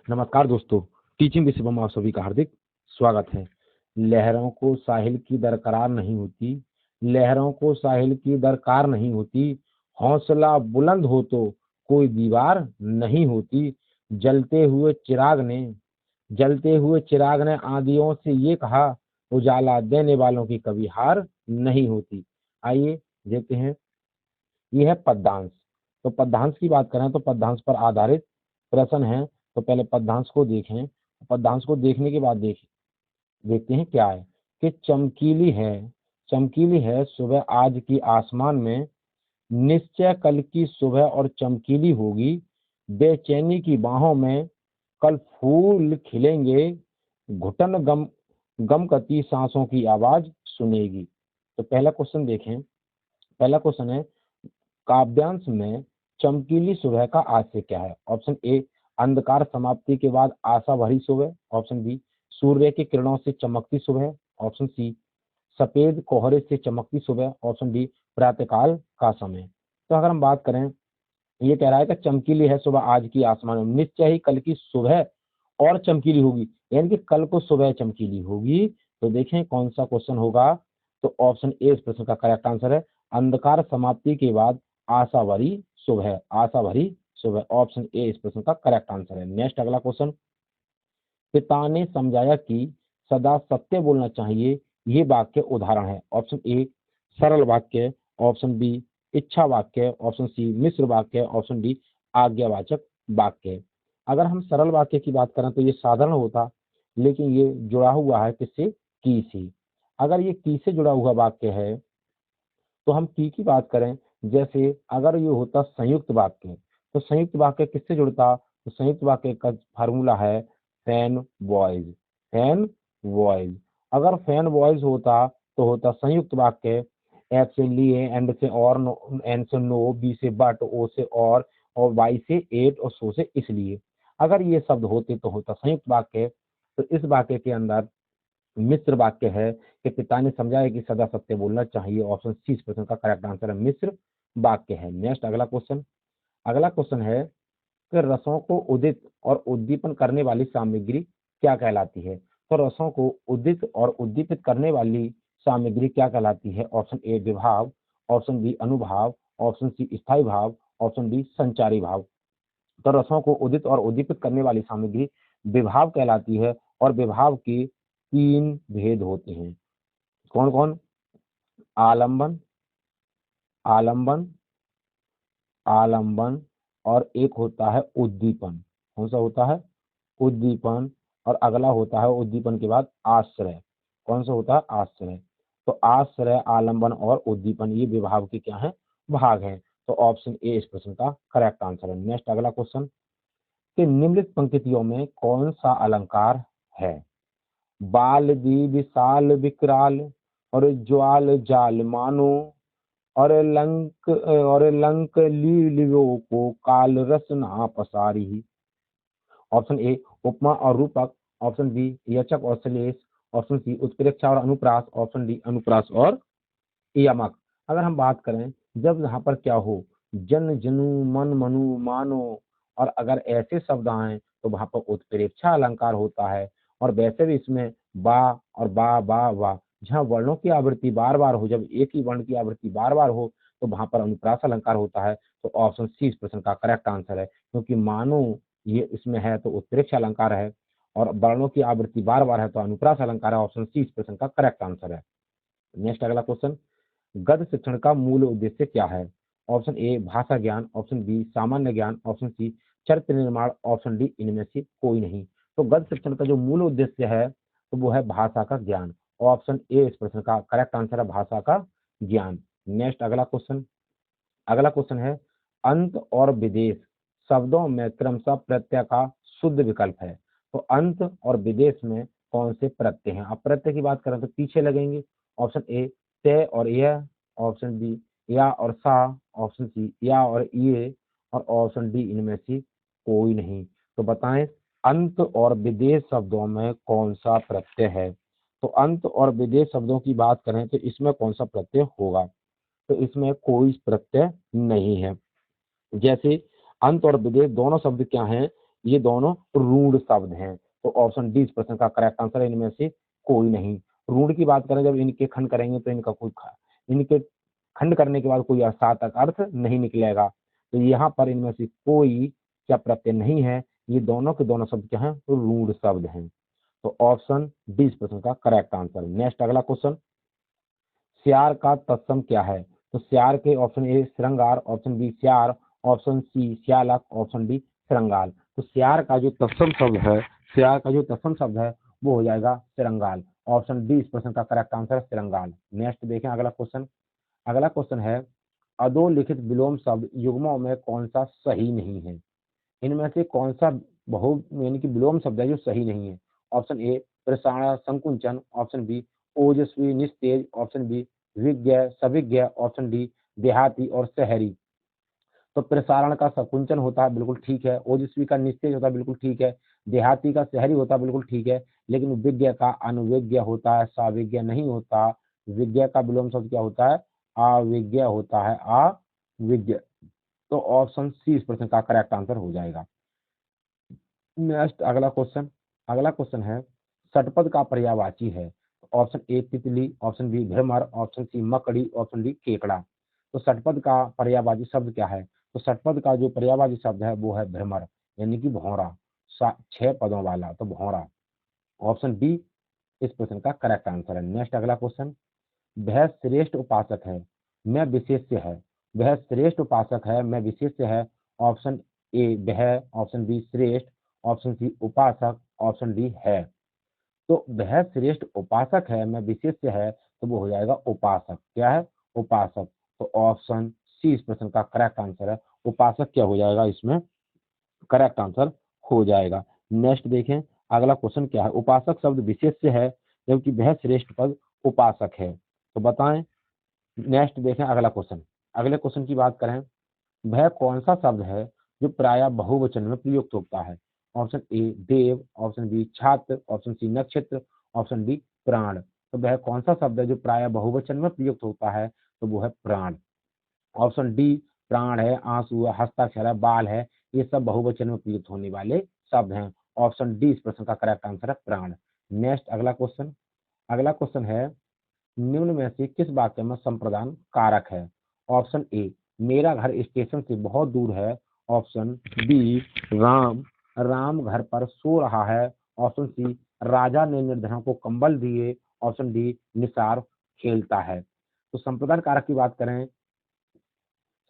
नमस्कार दोस्तों, टीचिंग विषय में आप सभी का हार्दिक स्वागत है। लहरों को साहिल की दरकार नहीं होती, लहरों को साहिल की दरकार नहीं होती, हौसला बुलंद हो तो कोई दीवार नहीं होती। जलते हुए चिराग ने आंधियों से ये कहा, उजाला देने वालों की कभी हार नहीं होती। आइए देखते हैं, ये है पद्यांश। तो पद्यांश की बात करें तो पद्यांश पर आधारित प्रश्न है। तो पहले पद्यांश को देखें। पद्यांश को देखने के बाद देखते हैं क्या है कि चमकीली है सुबह आज की आसमान में, निश्चय कल की सुबह और चमकीली होगी। बेचैनी की बाहों में कल फूल खिलेंगे, घुटन गमकती सांसों की आवाज सुनेगी। तो पहला क्वेश्चन देखें। पहला क्वेश्चन है, काव्यांश में चमकीली सुबह का आशय क्या है? ऑप्शन ए, अंधकार समाप्ति के बाद आशा भरी सुबह। ऑप्शन बी, सूर्य की किरणों से चमकती सुबह। ऑप्शन सी, सफेद कोहरे से चमकती सुबह। ऑप्शन डी, प्रातःकाल का समय। तो अगर हम बात करें, ये कह रहा है कि चमकीली है सुबह आज की आसमान में, निश्चय ही कल की सुबह और चमकीली होगी, यानी कि कल को सुबह चमकीली होगी। तो देखें कौन सा क्वेश्चन होगा। तो ऑप्शन ए इस प्रश्न का करेक्ट आंसर है, अंधकार समाप्ति के बाद आशा भरी सुबह। आशा भरी सुबह, ऑप्शन ए इस प्रश्न का करेक्ट आंसर है। नेक्स्ट अगला क्वेश्चन, पिता ने समझाया कि सदा सत्य बोलना चाहिए, ये वाक्य उदाहरण है। ऑप्शन ए, सरल वाक्य। ऑप्शन बी, इच्छा वाक्य। ऑप्शन सी, मिश्र वाक्य। ऑप्शन डी, आज्ञावाचक वाक्य। अगर हम सरल वाक्य की बात करें तो ये साधारण होता, लेकिन ये जुड़ा हुआ है किससे? की से। अगर ये की से जुड़ा हुआ वाक्य है तो हम की बात करें, जैसे अगर ये होता संयुक्त वाक्य, तो संयुक्त वाक्य किससे जुड़ता? तो संयुक्त वाक्य का फार्मूला है फैन वॉइस। Fan voice. अगर फैन वॉइस होता तो होता संयुक्त वाक्य, एफ से लिए, एंड से और, एन से नो, बी से बट, ओ से और वाई से एट और सो से इसलिए। अगर ये शब्द होते तो होता संयुक्त वाक्य। तो इस वाक्य के अंदर मिश्र वाक्य है कि पिता ने समझाया कि सदा सत्य बोलना चाहिए। ऑप्शन सी इस प्रश्न का करेक्ट आंसर है, मिश्र वाक्य है। नेक्स्ट अगला क्वेश्चन। अगला क्वेश्चन है कि रसों को उदित और उद्दीपन करने वाली सामग्री क्या कहलाती है? तो रसों को उदित और उद्दीपित करने वाली सामग्री क्या कहलाती है? ऑप्शन ए, विभाव। ऑप्शन बी, अनुभाव। ऑप्शन सी, स्थायी भाव। ऑप्शन डी, संचारी भाव। तो रसों को उदित और उद्दीपित करने वाली सामग्री विभाव कहलाती है, और विभाव के 3 भेद होते हैं। कौन कौन? आलंबन, आलंबन, आलंबन, और एक होता है उद्दीपन। कौन सा होता है? उद्दीपन। और अगला होता है उद्दीपन के बाद आश्रय। कौन सा होता है? आश्रय। तो आश्रय, आलंबन और उद्दीपन ये विभाव के क्या है? भाग हैं। तो ऑप्शन ए इस प्रश्न का करेक्ट आंसर है। नेक्स्ट अगला क्वेश्चन, कि निम्नलिखित पंक्तियों में कौन सा अलंकार है? बाल दी विशाल विकराल, और ज्वाल जाल मानो, और लंक लीलियो को काल रस ना पसारी। ऑप्शन ए, उपमा और रूपक। ऑप्शन बी, यचक और श्लेष। ऑप्शन सी, उत्प्रेक्षा और अनुप्रास। ऑप्शन डी, अनुप्रास और यमक। अगर हम बात करें, जब यहाँ पर क्या हो, जन जनु मन मनु मानो, और अगर ऐसे शब्द आए तो वहां पर उत्प्रेक्षा अलंकार होता है। और वैसे भी इसमें बा और बा बा वा, जहाँ वर्णों की आवृत्ति बार बार हो, जब एक ही वर्ण की आवृत्ति बार बार हो तो वहां पर अनुप्रास अलंकार होता है। तो ऑप्शन सी इस प्रश्न का करेक्ट आंसर है, क्योंकि मानो ये इसमें है तो उत्प्रेक्षा अलंकार है, और वर्णों की आवृत्ति बार बार है तो अनुप्रास अलंकार है। ऑप्शन सी इस प्रश्न का करेक्ट आंसर है। नेक्स्ट अगला क्वेश्चन, गद्य शिक्षण का मूल उद्देश्य क्या है? ऑप्शन ए, भाषा ज्ञान। ऑप्शन बी, सामान्य ज्ञान। ऑप्शन सी, चरित्र निर्माण। ऑप्शन डी, इनमें से कोई नहीं। तो गद्य शिक्षण का जो मूल उद्देश्य है तो वो है भाषा का ज्ञान। ऑप्शन ए इस प्रश्न का करेक्ट आंसर है, भाषा का ज्ञान। नेक्स्ट अगला क्वेश्चन। अगला क्वेश्चन है, अंत और विदेश शब्दों में क्रमशः प्रत्यय का शुद्ध विकल्प है। तो अंत और विदेश में कौन से प्रत्यय हैं? अब प्रत्यय की बात करें तो पीछे लगेंगे। ऑप्शन ए, ते और यह। ऑप्शन बी, या और सा। ऑप्शन सी, या और ये। और ऑप्शन डी, इनमें से कोई नहीं। तो बताएं, अंत और विदेश शब्दों में कौन सा प्रत्यय है? तो अंत और विदेश शब्दों की बात करें तो इसमें कौन सा प्रत्यय होगा? तो इसमें कोई प्रत्यय नहीं है। जैसे अंत और विदेश दोनों शब्द क्या हैं? ये दोनों रूढ़ शब्द हैं। तो ऑप्शन डी इस प्रश्न का करेक्ट आंसर है, इनमें से कोई नहीं। रूढ़ की बात करें, जब इनके खंड करेंगे तो इनके खंड करने के बाद कोई सार्थक अर्थ नहीं निकलेगा। तो यहाँ पर इनमें से कोई क्या प्रत्यय नहीं है, ये दोनों के दोनों शब्द क्या हैं, रूढ़ शब्द हैं। तो ऑप्शन डी इस प्रश्न का करेक्ट आंसर। नेक्स्ट अगला क्वेश्चन, श्यार का तत्सम क्या है? तो श्यार के ऑप्शन ए श्रृंगार, ऑप्शन बी श्यार, ऑप्शन सी श्यालक, ऑप्शन डी श्रृंगाल। तो श्यार का जो तत्सम शब्द है, श्यार का जो तत्सम शब्द है वो हो जाएगा श्रृंगाल। ऑप्शन डी इस प्रश्न का करेक्ट आंसर है श्रृंगाल। नेक्स्ट देखें अगला क्वेश्चन। अगला क्वेश्चन है, अधोलिखित विलोम शब्द युग्मों में कौन सा सही नहीं है? इनमें से कौन सा बहु यानी कि विलोम शब्द है जो सही नहीं है? ऑप्शन ए प्रसारण संकुंचन, ऑप्शन बी ओजस्वी निस्तेज, ऑप्शन बी विज्ञ सविज्ञ, ऑप्शन डी देहाती और शहरी। तो प्रसारण का संकुंचन होता है, बिल्कुल ठीक है। ओजस्वी का निस्तेज होता है, बिल्कुल ठीक है। देहाती का शहरी होता है, बिल्कुल ठीक है। लेकिन विज्ञ का अनुविज्ञ होता है, सविज्ञ नहीं होता। विज्ञ का विलोम शब्द क्या होता है? अविज्ञ होता है, अविज्ञ। तो ऑप्शन सी इस प्रश्न का करेक्ट आंसर हो जाएगा। नेक्स्ट अगला क्वेश्चन। अगला क्वेश्चन है, षटपद का पर्यायवाची है? ऑप्शन ए तितली, ऑप्शन बी भ्रमर, ऑप्शन सी मकड़ी, ऑप्शन डी केकड़ा। तो षटपद का पर्यायवाची शब्द क्या है? तो षटपद का जो पर्यायवाची शब्द है वो है भ्रमर, यानी कि भौरा। 6 पदों वाला, तो भौरा। ऑप्शन डी इस प्रश्न का करेक्ट आंसर है। नेक्स्ट अगला क्वेश्चन, वह श्रेष्ठ उपासक है, मैं विशेष्य है। वह श्रेष्ठ उपासक है, मैं विशेष्य है। ऑप्शन ए वह, ऑप्शन बी श्रेष्ठ, ऑप्शन सी उपासक, ऑप्शन डी है। तो वह श्रेष्ठ उपासक है, मैं विशेष्य है, तो वो हो जाएगा उपासक। क्या है? उपासक। तो ऑप्शन सी इस प्रश्न का करेक्ट आंसर है। उपासक क्या हो जाएगा, इसमें करेक्ट आंसर हो जाएगा। नेक्स्ट देखें अगला क्वेश्चन क्या है। उपासक शब्द विशेष्य है, जबकि वह श्रेष्ठ पद उपासक है, तो बताएं। नेक्स्ट देखें अगला क्वेश्चन। अगले क्वेश्चन की बात करें, वह कौन सा शब्द है जो प्रायः बहुवचन में प्रयुक्त होता है? ऑप्शन ए देव, ऑप्शन बी छात्र, ऑप्शन सी नक्षत्र, ऑप्शन डी प्राण। तो वह कौन सा शब्द है जो प्रायः बहुवचन में प्रयुक्त होता है? तो वो है प्राण। ऑप्शन डी प्राण है, आंसू है, हस्ताक्षर है, बाल है, ये सब बहुवचन में प्रयुक्त होने वाले शब्द हैं। ऑप्शन डी इस प्रश्न का करेक्ट आंसर है प्राण। नेक्स्ट अगला क्वेश्चन। अगला क्वेश्चन है, निम्न में से किस वाक्य में संप्रदान कारक है? ऑप्शन ए मेरा घर स्टेशन से बहुत दूर है, ऑप्शन बी राम राम घर पर सो रहा है, ऑप्शन सी राजा ने निर्धनों को कंबल दिए, ऑप्शन डी निसार खेलता है। तो संप्रदान कारक की बात करें,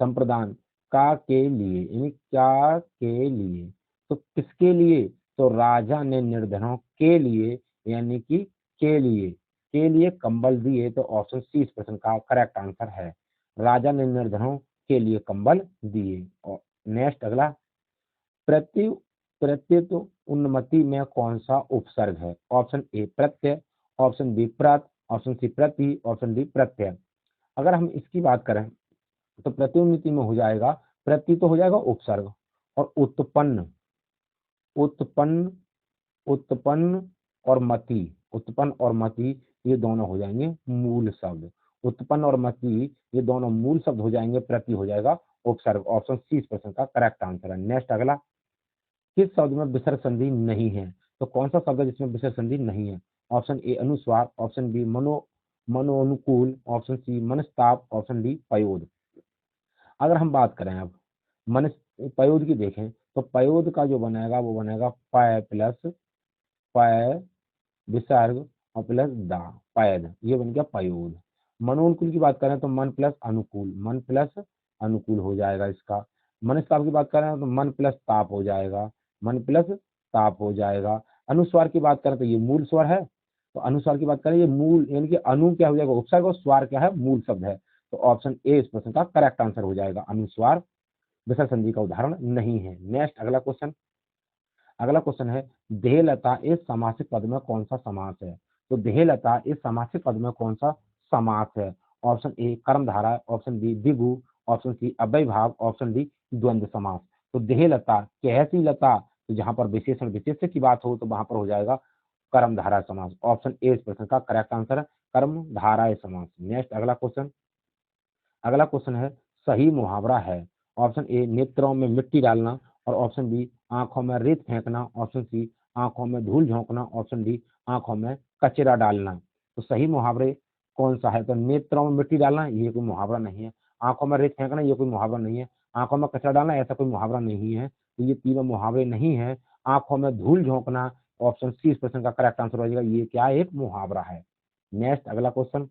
संप्रदान का के लिए यानी क्या के लिए, तो किसके लिए? तो राजा ने निर्धनों के लिए, यानी कि के लिए कंबल दिए। तो ऑप्शन सी इस प्रश्न का करेक्ट आंसर है। राजा ने निर्धनों के लिए कंबल दिए। और नेक्स्ट अगला, प्रत्यु प्रत्यय उन्नति में कौन सा उपसर्ग है? ऑप्शन ए प्रत्यय, ऑप्शन बी प्रत, ऑप्शन सी प्रति, ऑप्शन डी प्रत्यय। अगर हम इसकी बात करें तो प्रत्युन्नति में हो जाएगा, प्रति तो हो जाएगा उपसर्ग, और उत्पन्न उत्पन्न उत्पन्न और मति, उत्पन्न और मति ये दोनों हो जाएंगे मूल शब्द। उत्पन्न और मति ये दोनों मूल शब्द हो जाएंगे, प्रति हो जाएगा उपसर्ग। ऑप्शन सी इस प्रश्न का करेक्ट आंसर है। नेक्स्ट अगला, किस शब्द में विसर्ग संधि नहीं है? तो कौन सा शब्द है जिसमें विसर्ग संधि नहीं है? ऑप्शन ए अनुस्वार, ऑप्शन बी मनोनुकूल, ऑप्शन सी मनस्ताप, ऑप्शन डी पयोद। अगर हम बात करें अब मन पयोद की देखें, तो पयोद का जो बनेगा वो बनेगा पय प्लस पय विसर्ग और प्लस दा, पैद, ये बन गया पयोद। मनोनुकूल की बात करें तो मन प्लस अनुकूल, मन प्लस अनुकूल हो जाएगा इसका। मनस्ताप की बात करें तो मन प्लस ताप हो जाएगा, मन प्लस ताप हो जाएगा। अनुस्वार की बात करें तो ये मूल स्वर है, तो अनुस्वार की बात करें ये मूल यानी कि अनु क्या हो जाएगा उपसर्ग, और स्वर क्या है मूल शब्द है। तो ऑप्शन ए इस प्रश्न का करेक्ट आंसर हो जाएगा। अनुस्वार विसर्ग संधि का उदाहरण नहीं है। नेक्स्ट अगला क्वेश्चन। अगला क्वेश्चन है, देहलता इस समासिक पद में कौन सा समास है? तो देहलता इस समासिक पद में कौन सा समास है? ऑप्शन ए कर्मधारा, ऑप्शन बी द्विगु, ऑप्शन सी अव्ययभाव, ऑप्शन डी द्वंद्व समास। तो देहलता कैसी लता, तो जहां पर विशेषण विशेष्य की बात हो तो वहां पर हो जाएगा कर्मधारा समास। ऑप्शन ए इस प्रश्न का करेक्ट आंसर है, कर्मधारा समास। नेक्स्ट अगला क्वेश्चन। अगला क्वेश्चन है, सही मुहावरा है? ऑप्शन ए नेत्रों में मिट्टी डालना, और ऑप्शन बी आंखों में रेत फेंकना, ऑप्शन सी आंखों में धूल झोंकना, ऑप्शन डी आंखों में कचरा डालना। तो सही मुहावरे कौन सा है? तो नेत्रों में मिट्टी डालना ये कोई मुहावरा नहीं है, आंखों में रेत फेंकना ये कोई मुहावरा नहीं है, आंखों में कचरा डालना ऐसा कोई मुहावरा नहीं है। तो ये तीनों मुहावरे नहीं है। आंखों में धूल झोंकना, ऑप्शन सी इस प्रश्न का करेक्ट आंसर हो जाएगा, ये क्या एक मुहावरा है। नेक्स्ट अगला क्वेश्चन,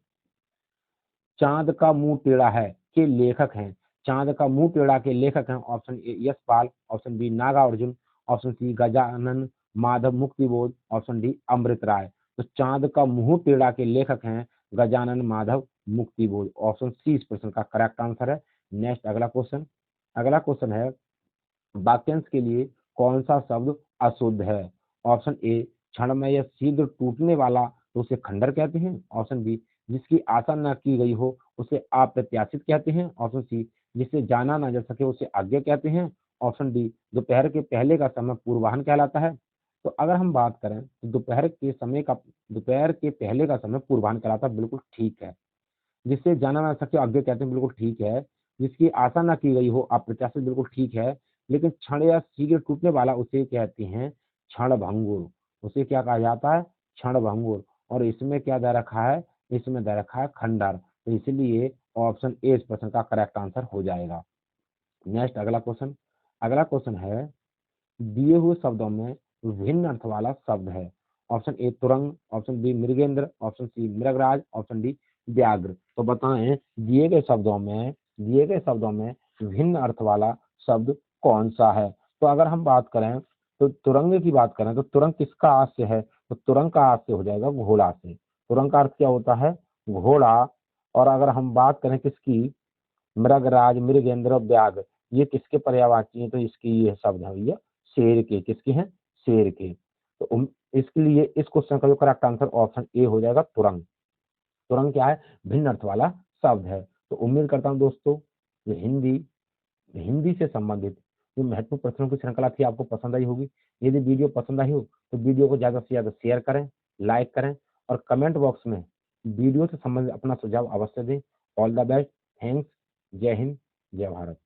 चांद का मुंह टेढ़ा है के लेखक हैं। चांद का मुंह टेढ़ा के लेखक हैं, option A Yashpal, option B Nagarjun, option C Gajanan Madhav Muktibodh, option D Amrit Rai. तो चांद का मुंह टेढ़ा के लेखक हैं गजानन माधव मुक्तिबोध, ऑप्शन सी इस प्रश्न का करेक्ट आंसर है। नेक्स्ट अगला क्वेश्चन, अगला क्वेश्चन है वाक्यांश के लिए कौन सा शब्द अशुद्ध है? ऑप्शन ए क्षण में या शीघ्र टूटने वाला तो उसे खंडर कहते हैं, ऑप्शन बी जिसकी आशा न की गई हो उसे अप्रत्याशित कहते हैं, ऑप्शन सी जिसे जाना न जा सके उसे आज्ञा कहते हैं, ऑप्शन डी दोपहर के पहले का समय पूर्वाह्न कहलाता है। तो अगर हम बात करें तो दोपहर के पहले का समय पूर्वाह्न कहलाता है, बिल्कुल ठीक है। जिससे जाना ना सके आज्ञा कहते हैं, बिल्कुल ठीक है। जिसकी आशा ना की गई हो अप्रत्याशित, बिल्कुल ठीक है। लेकिन क्षण या शीघ्र टूटने वाला उसे कहते हैं क्षण भंगुर, उसे क्या कहा जाता है? क्षण भंगुर। और इसमें क्या दे रखा है? इसमें दे रखा है खंडर। तो इसलिए ऑप्शन ए इस प्रश्न का करेक्ट आंसर हो जाएगा। नेक्स्ट अगला क्वेश्चन, अगला क्वेश्चन है दिए हुए शब्दों में भिन्न अर्थ वाला शब्द है। ऑप्शन ए तुरंग, ऑप्शन बी मृगेंद्र, ऑप्शन सी मृगराज, ऑप्शन डी व्याघ्र। तो बताएं दिए गए शब्दों में भिन्न अर्थ वाला शब्द कौन सा है? तो अगर हम बात करें तो तुरंग की बात करें तो तुरंग किसका आस्य है? तो तुरंग का आस्य हो जाएगा घोड़ा से। तुरंग का अर्थ क्या होता है? घोड़ा। और अगर हम बात करें किसकी, मृगराज मृगेंद्र व्याघ्र, ये किसके पर्यायवाची हैं? तो इसकी ये शब्द है भैया शेर के। किसके हैं? शेर के। तो इसके लिए इस क्वेश्चन का जो करेक्ट आंसर ऑप्शन ए हो जाएगा तुरंग। तुरंग क्या है? भिन्न अर्थ वाला शब्द है। तो उम्मीद करता हूँ दोस्तों ये हिंदी से संबंधित जो महत्वपूर्ण प्रश्नों की श्रृंखला थी आपको पसंद आई होगी। यदि वीडियो पसंद आई हो तो वीडियो को ज्यादा से ज्यादा शेयर करें, लाइक करें और कमेंट बॉक्स में वीडियो से संबंधित अपना सुझाव अवश्य दें। ऑल द बेस्ट, थैंक्स, जय हिंद, जय भारत।